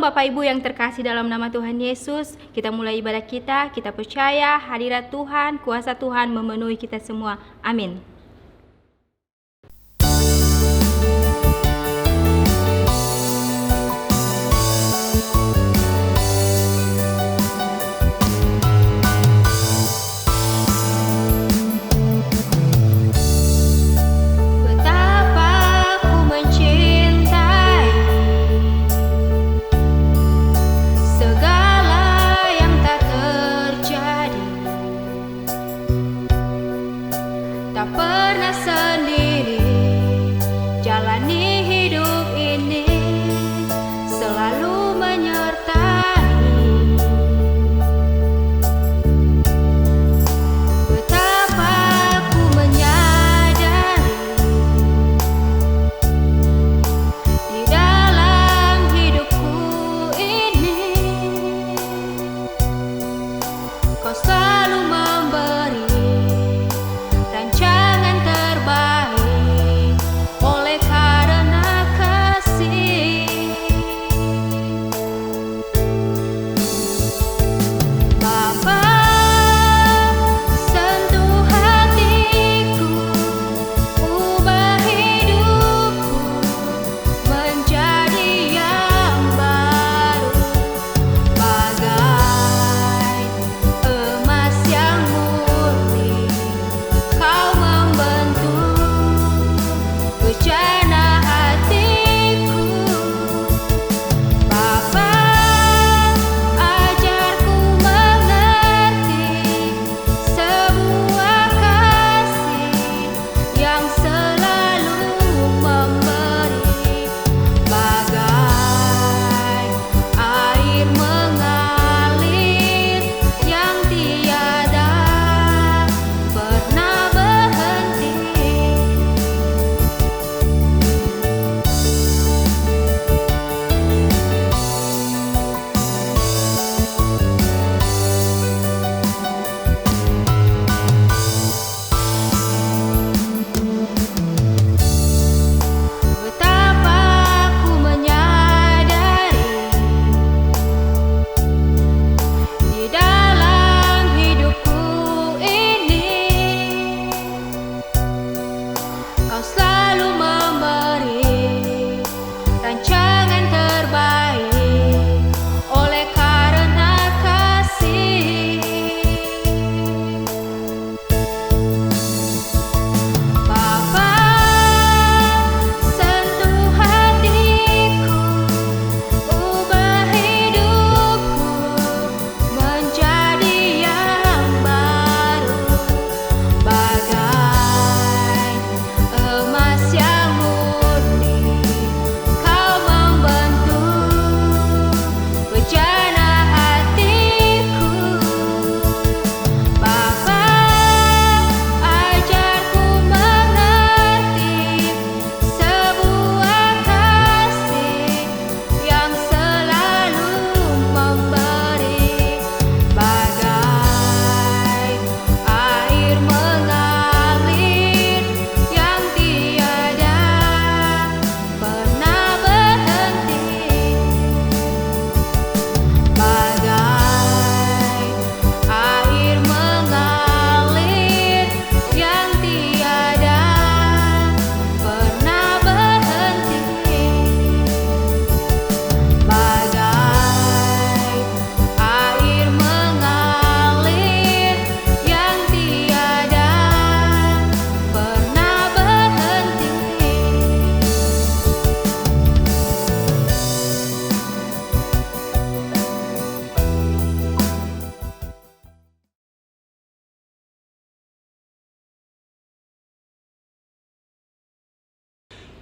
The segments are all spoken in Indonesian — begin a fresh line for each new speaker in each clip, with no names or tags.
Shalom Bapak Ibu yang terkasih dalam nama Tuhan Yesus. Kita mulai ibadah kita percaya hadirat Tuhan, kuasa Tuhan memenuhi kita semua. Amin.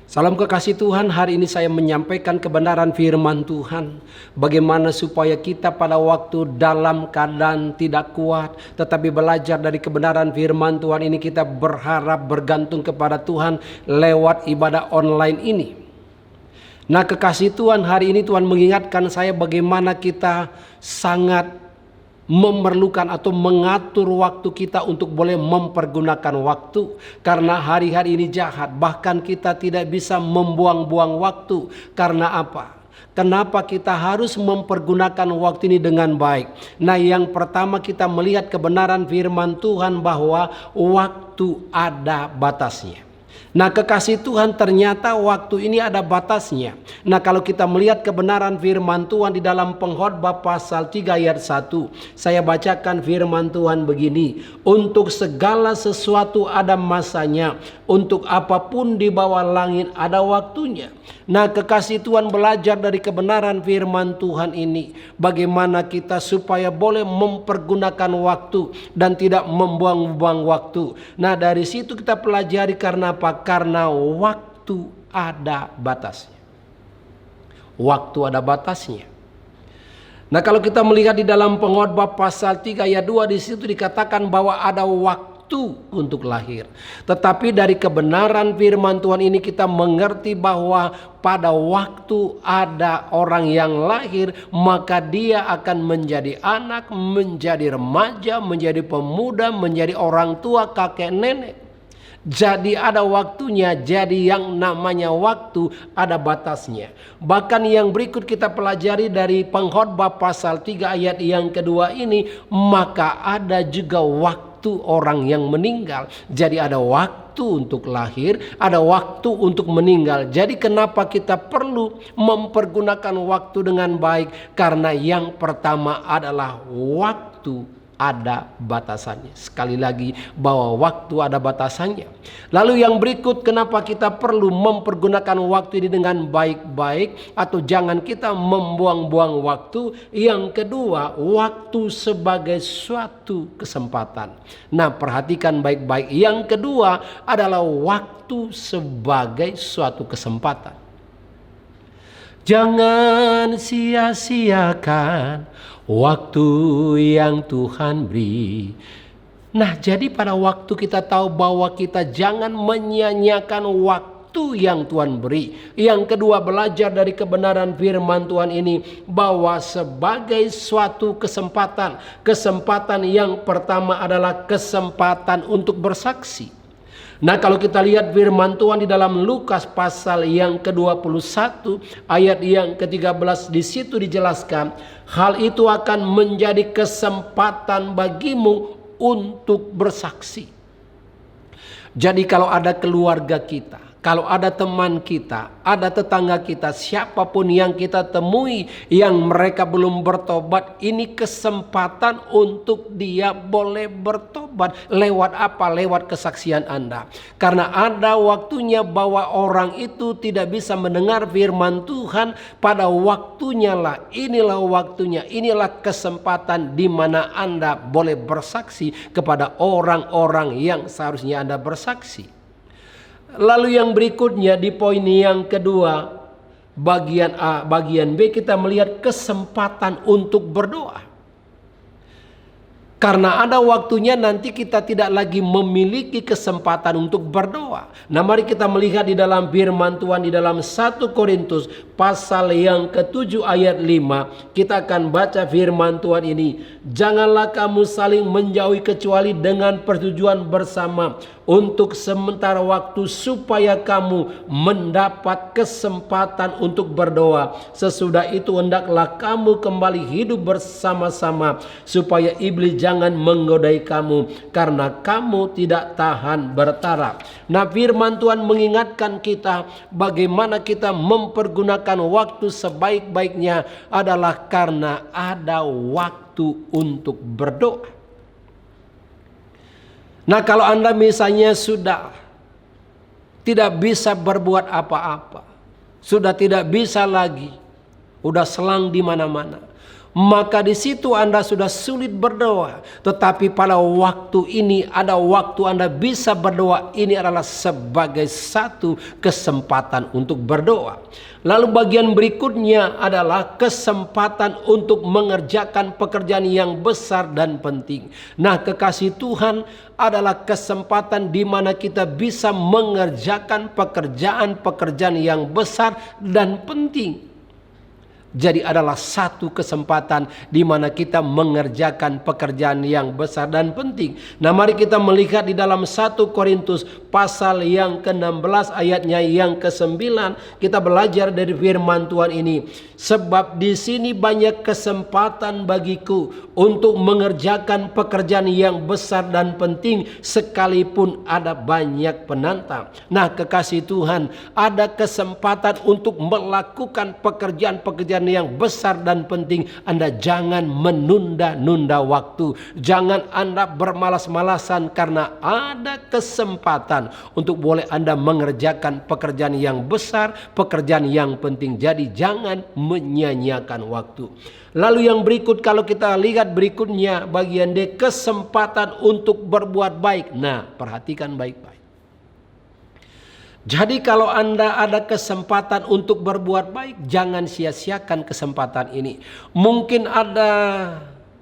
Salam kekasih Tuhan, hari ini saya menyampaikan kebenaran firman Tuhan. Bagaimana supaya kita pada waktu dalam keadaan tidak kuat, tetapi belajar dari kebenaran firman Tuhan ini, kita berharap bergantung kepada Tuhan lewat ibadah online ini. Nah kekasih Tuhan, hari ini Tuhan mengingatkan saya bagaimana kita sangat memerlukan atau mengatur waktu kita untuk boleh mempergunakan waktu. Karena hari-hari ini jahat, bahkan kita tidak bisa membuang-buang waktu. Karena apa? Kenapa kita harus mempergunakan waktu ini dengan baik? Nah, yang pertama kita melihat kebenaran firman Tuhan bahwa waktu ada batasnya. Nah, kekasih Tuhan, ternyata waktu ini ada batasnya. Nah, kalau kita melihat kebenaran firman Tuhan di dalam Pengkhotbah pasal 3 ayat 1, saya bacakan firman Tuhan begini: untuk segala sesuatu ada masanya, untuk apapun di bawah langit ada waktunya. Nah, kekasih Tuhan, belajar dari kebenaran firman Tuhan ini, bagaimana kita supaya boleh mempergunakan waktu dan tidak membuang-buang waktu. Nah, dari situ kita pelajari karena apa? Karena waktu ada batasnya. Waktu ada batasnya. Nah, kalau kita melihat di dalam Pengkhotbah pasal 3 ayat 2, di situ dikatakan bahwa ada waktu untuk lahir. Tetapi dari kebenaran firman Tuhan ini kita mengerti bahwa pada waktu ada orang yang lahir, maka dia akan menjadi anak, menjadi remaja, menjadi pemuda, menjadi orang tua, kakek, nenek. Jadi ada waktunya. Jadi yang namanya waktu ada batasnya. Bahkan yang berikut kita pelajari dari Pengkhotbah pasal 3 ayat yang kedua ini, maka ada juga waktu orang yang meninggal. Jadi ada waktu untuk lahir, ada waktu untuk meninggal. Jadi kenapa kita perlu mempergunakan waktu dengan baik? Karena yang pertama adalah waktu ada batasannya. Sekali lagi, bahwa waktu ada batasannya. Lalu yang berikut, kenapa kita perlu mempergunakan waktu ini dengan baik-baik, atau jangan kita membuang-buang waktu? Yang kedua, waktu sebagai suatu kesempatan. Nah, perhatikan baik-baik. Yang kedua adalah waktu sebagai suatu kesempatan. Jangan sia-siakan waktu yang Tuhan beri. Nah, jadi pada waktu kita tahu bahwa kita jangan menyia-nyiakan waktu yang Tuhan beri. Yang kedua, belajar dari kebenaran firman Tuhan ini bahwa sebagai suatu kesempatan. Kesempatan yang pertama adalah kesempatan untuk bersaksi. Nah, kalau kita lihat firman Tuhan di dalam Lukas pasal yang ke-21 ayat yang ke-13, di situ dijelaskan hal itu akan menjadi kesempatan bagimu untuk bersaksi. Jadi kalau ada keluarga kita, kalau ada teman kita, ada tetangga kita, siapapun yang kita temui yang mereka belum bertobat, ini kesempatan untuk dia boleh bertobat. Lewat apa? Lewat kesaksian Anda. Karena ada waktunya bahwa orang itu tidak bisa mendengar firman Tuhan pada waktunya lah. Inilah waktunya, inilah kesempatan di mana Anda boleh bersaksi kepada orang-orang yang seharusnya Anda bersaksi. Lalu yang berikutnya di poin yang kedua, bagian A, bagian B, kita melihat kesempatan untuk berdoa. Karena ada waktunya nanti kita tidak lagi memiliki kesempatan untuk berdoa. Nah, mari kita melihat di dalam firman Tuhan di dalam 1 Korintus pasal yang ke-7 ayat 5. Kita akan baca firman Tuhan ini. Janganlah kamu saling menjauhi kecuali dengan persetujuan bersama untuk sementara waktu, supaya kamu mendapat kesempatan untuk berdoa. Sesudah itu hendaklah kamu kembali hidup bersama-sama, supaya iblis jangan menggodai kamu, karena kamu tidak tahan bertaraf. Nah, firman Tuhan mengingatkan kita bagaimana kita mempergunakan waktu sebaik-baiknya adalah karena ada waktu untuk berdoa. Nah, kalau Anda misalnya sudah tidak bisa berbuat apa-apa, sudah tidak bisa lagi, udah selang di mana-mana, maka di situ Anda sudah sulit berdoa. Tetapi pada waktu ini ada waktu Anda bisa berdoa. Ini adalah sebagai satu kesempatan untuk berdoa. Lalu bagian berikutnya adalah kesempatan untuk mengerjakan pekerjaan yang besar dan penting. Nah, kekasih Tuhan, adalah kesempatan di mana kita bisa mengerjakan pekerjaan-pekerjaan yang besar dan penting. Jadi adalah satu kesempatan di mana kita mengerjakan pekerjaan yang besar dan penting. Nah, mari kita melihat di dalam 1 Korintus pasal yang ke-16 ayatnya yang ke-9. Kita belajar dari firman Tuhan ini. Sebab di sini banyak kesempatan bagiku untuk mengerjakan pekerjaan yang besar dan penting sekalipun ada banyak penantang. Nah, kekasih Tuhan, ada kesempatan untuk melakukan pekerjaan-pekerjaan yang besar dan penting. Anda jangan menunda-nunda waktu. Jangan Anda bermalas-malasan karena ada kesempatan untuk boleh Anda mengerjakan pekerjaan yang besar, pekerjaan yang penting. Jadi jangan menyia-nyiakan waktu. Lalu yang berikut, kalau kita lihat berikutnya bagian D, kesempatan untuk berbuat baik. Nah, perhatikan baik-baik. Jadi kalau Anda ada kesempatan untuk berbuat baik, jangan sia-siakan kesempatan ini. Mungkin ada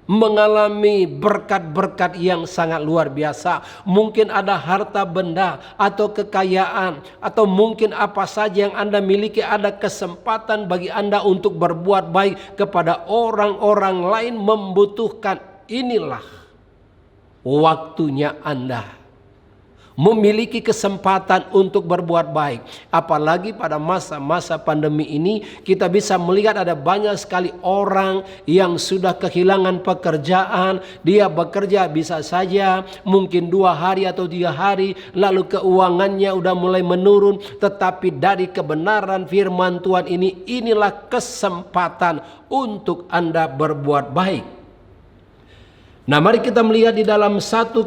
mengalami berkat-berkat yang sangat luar biasa. Mungkin ada harta benda atau kekayaan, atau mungkin apa saja yang Anda miliki, ada kesempatan bagi Anda untuk berbuat baik kepada orang-orang lain membutuhkan. Inilah waktunya Anda memiliki kesempatan untuk berbuat baik. Apalagi pada masa-masa pandemi ini, kita bisa melihat ada banyak sekali orang yang sudah kehilangan pekerjaan. Dia bekerja bisa saja mungkin 2 hari atau 3 hari, lalu keuangannya udah mulai menurun. Tetapi dari kebenaran firman Tuhan ini, inilah kesempatan untuk Anda berbuat baik. Nah, mari kita melihat di dalam 1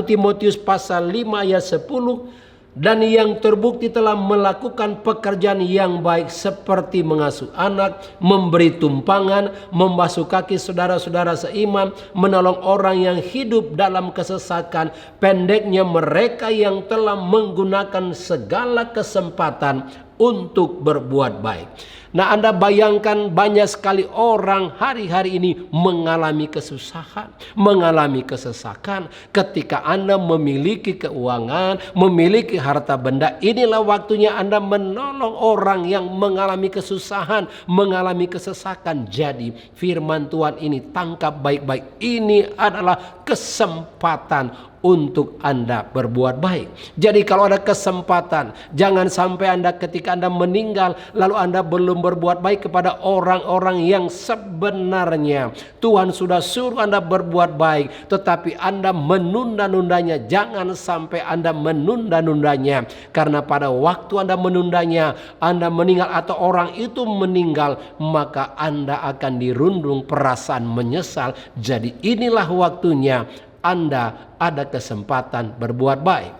Timotius pasal 5 ayat 10. Dan yang terbukti telah melakukan pekerjaan yang baik seperti mengasuh anak, memberi tumpangan, membasuh kaki saudara-saudara seiman, menolong orang yang hidup dalam kesesakan. Pendeknya, mereka yang telah menggunakan segala kesempatan untuk berbuat baik. Nah, Anda bayangkan banyak sekali orang hari-hari ini mengalami kesusahan, mengalami kesesakan. Ketika Anda memiliki keuangan, memiliki harta benda, inilah waktunya Anda menolong orang yang mengalami kesusahan, mengalami kesesakan. Jadi firman Tuhan ini tangkap baik-baik. Ini adalah kesempatan untuk Anda berbuat baik. Jadi kalau ada kesempatan, jangan sampai Anda ketika Anda meninggal lalu Anda belum berbuat baik kepada orang-orang yang sebenarnya Tuhan sudah suruh Anda berbuat baik, tetapi Anda menunda-nundanya. Jangan sampai Anda menunda-nundanya, karena pada waktu Anda menundanya, Anda meninggal atau orang itu meninggal, maka Anda akan dirundung perasaan menyesal. Jadi inilah waktunya Anda ada kesempatan berbuat baik.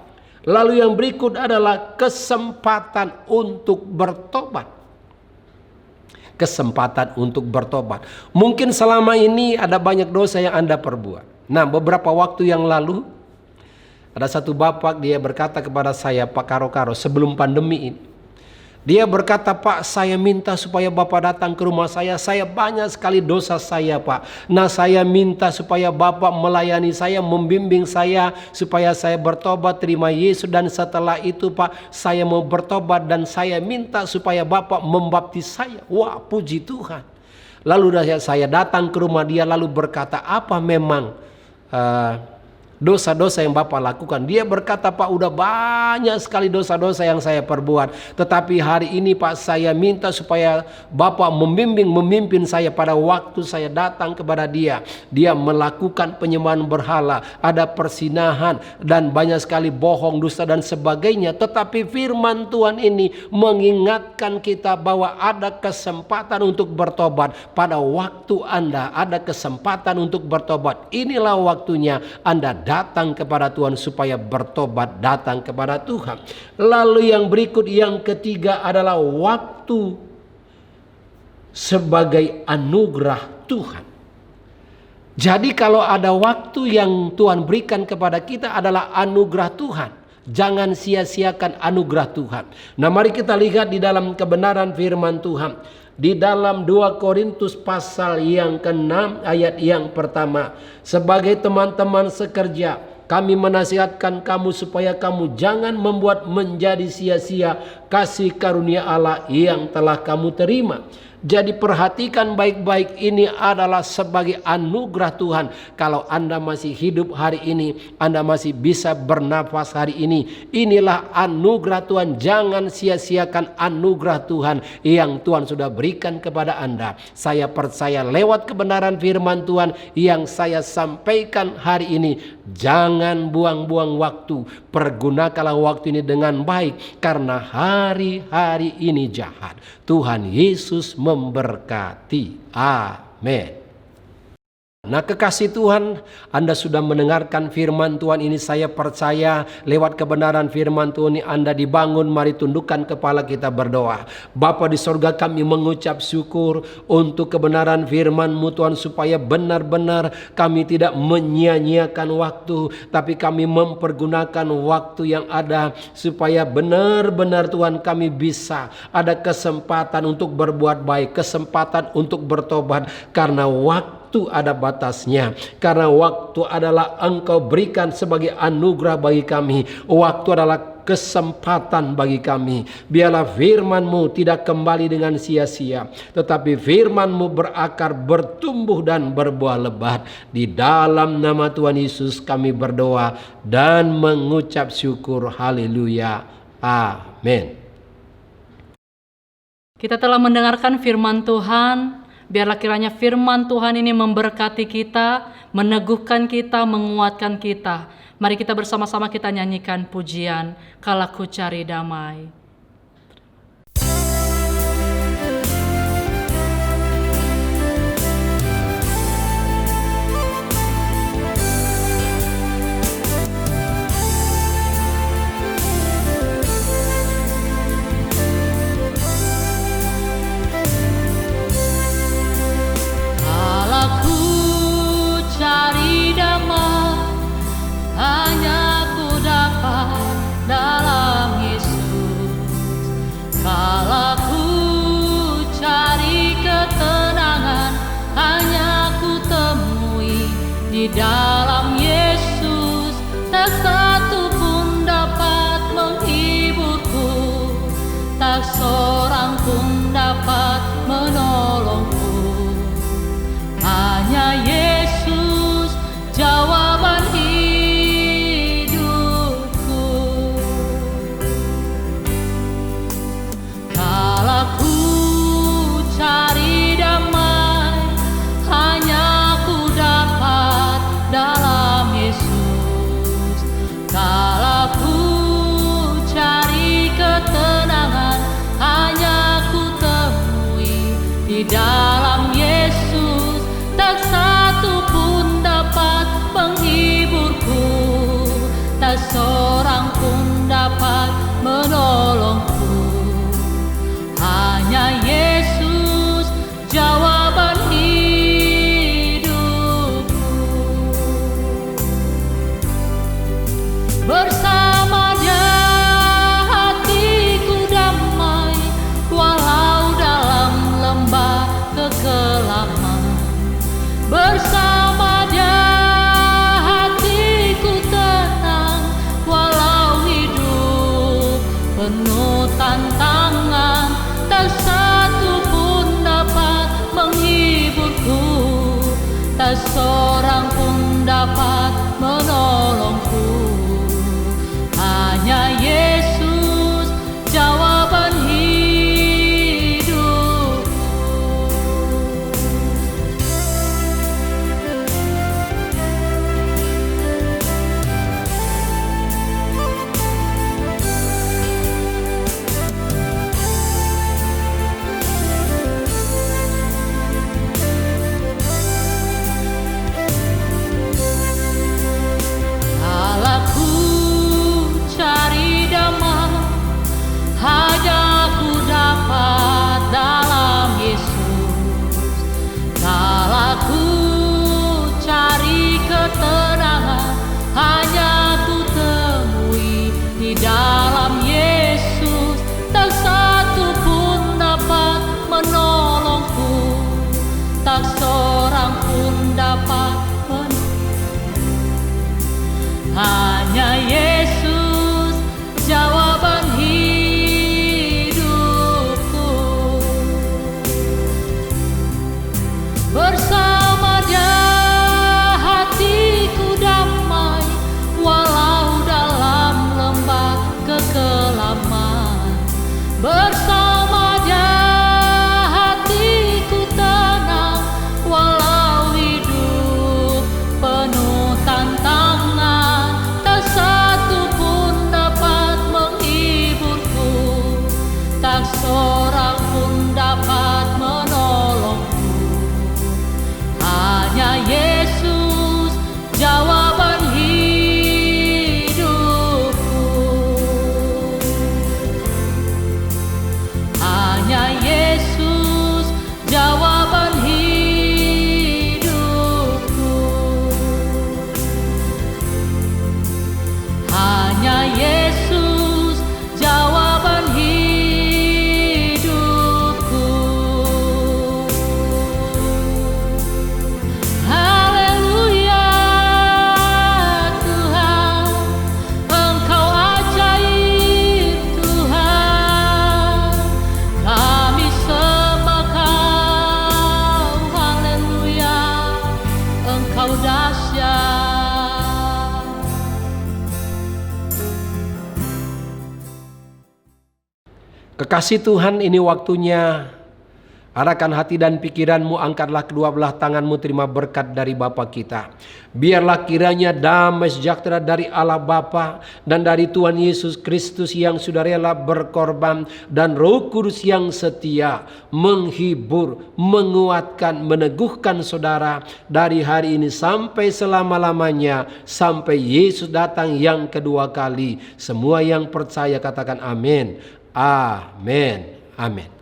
Lalu yang berikut adalah kesempatan untuk bertobat. Kesempatan untuk bertobat. Mungkin selama ini ada banyak dosa yang Anda perbuat. Nah, beberapa waktu yang lalu ada satu bapak, dia berkata kepada saya, Pak Karo-Karo, sebelum pandemi ini, dia berkata, Pak, saya minta supaya Bapak datang ke rumah saya banyak sekali dosa saya, Pak. Nah, saya minta supaya Bapak melayani saya, membimbing saya, supaya saya bertobat, terima Yesus. Dan setelah itu, Pak, saya mau bertobat dan saya minta supaya Bapak membaptis saya. Wah, puji Tuhan. Lalu saya datang ke rumah dia, lalu berkata, apa memang dosa-dosa yang Bapak lakukan? Dia berkata, Pak, udah banyak sekali dosa-dosa yang saya perbuat. Tetapi hari ini, Pak, saya minta supaya Bapak memimpin saya. Pada waktu saya datang kepada dia, dia melakukan penyembahan berhala, ada persinahan, dan banyak sekali bohong, dusta, dan sebagainya. Tetapi firman Tuhan ini mengingatkan kita bahwa ada kesempatan untuk bertobat. Pada waktu Anda ada kesempatan untuk bertobat, inilah waktunya Anda datang kepada Tuhan supaya bertobat, datang kepada Tuhan. Lalu yang berikut, yang ketiga adalah waktu sebagai anugerah Tuhan. Jadi kalau ada waktu yang Tuhan berikan kepada kita adalah anugerah Tuhan. Jangan sia-siakan anugerah Tuhan. Nah, mari kita lihat di dalam kebenaran firman Tuhan. Di dalam 2 Korintus pasal yang ke-6 ayat yang pertama. Sebagai teman-teman sekerja, kami menasihatkan kamu supaya kamu jangan membuat menjadi sia-sia kasih karunia Allah yang telah kamu terima. Jadi perhatikan baik-baik, ini adalah sebagai anugerah Tuhan. Kalau Anda masih hidup hari ini, Anda masih bisa bernafas hari ini, inilah anugerah Tuhan. Jangan sia-siakan anugerah Tuhan yang Tuhan sudah berikan kepada Anda. Saya percaya lewat kebenaran firman Tuhan yang saya sampaikan hari ini, jangan buang-buang waktu. Pergunakanlah waktu ini dengan baik, karena hari-hari ini jahat. Tuhan Yesus memberkati. Amin. Nah, kekasih Tuhan, Anda sudah mendengarkan firman Tuhan ini. Saya percaya lewat kebenaran firman Tuhan ini Anda dibangun. Mari tundukkan kepala, kita berdoa. Bapa di sorga, kami mengucap syukur untuk kebenaran firman-Mu Tuhan, supaya benar-benar kami tidak menyia-nyiakan waktu, tapi kami mempergunakan waktu yang ada, supaya benar-benar Tuhan kami bisa ada kesempatan untuk berbuat baik, kesempatan untuk bertobat, karena waktu ada batasnya, karena waktu adalah Engkau berikan sebagai anugerah bagi kami. Waktu adalah kesempatan bagi kami. Biarlah firman-Mu tidak kembali dengan sia-sia, tetapi firman-Mu berakar, bertumbuh dan berbuah lebat. Di dalam nama Tuhan Yesus kami berdoa dan mengucap syukur. Haleluya. Amin.
Kita telah mendengarkan firman Tuhan. Biarlah kiranya firman Tuhan ini memberkati kita, meneguhkan kita, menguatkan kita. Mari kita bersama-sama kita nyanyikan pujian, "Kala ku cari damai."
Cari damai, hanya ku dapat dalam Yesus. Kalau ku cari ketenangan, hanya ku temui di dalam Yesus. Tak satu pun dapat menghiburku, tak seorang pun dapat menolongku. Hanya Yesus jawaban hidupku. Kalau ku cari damai, hanya ku dapat dalam Yesus. Kalau ku cari ketenangan, hanya ku temui di dalam Yesus. Tak satu pun dapat menghiburku, tak seorang pun dapat menolongku. Hanya Yesus jawaban hidupku. Bersama Dia hatiku damai, walau dalam lembah kegelapan. Bersama Dia hatiku tenang, walau hidup penuh tantangan. Tak satu pun dapat menghiburku, tak seorang pun dapat menolongku. Hanya Yesus jawaban hidupku. Engkau dahsyat.
Kekasih Tuhan, ini waktunya arahkan hati dan pikiranmu, angkatlah kedua belah tanganmu, terima berkat dari Bapa kita. Biarlah kiranya damai sejahtera dari Allah Bapa dan dari Tuhan Yesus Kristus yang sudah rela berkorban, dan Roh Kudus yang setia menghibur, menguatkan, meneguhkan saudara dari hari ini sampai selama-lamanya, sampai Yesus datang yang kedua kali. Semua yang percaya katakan amin. Amin. Amin.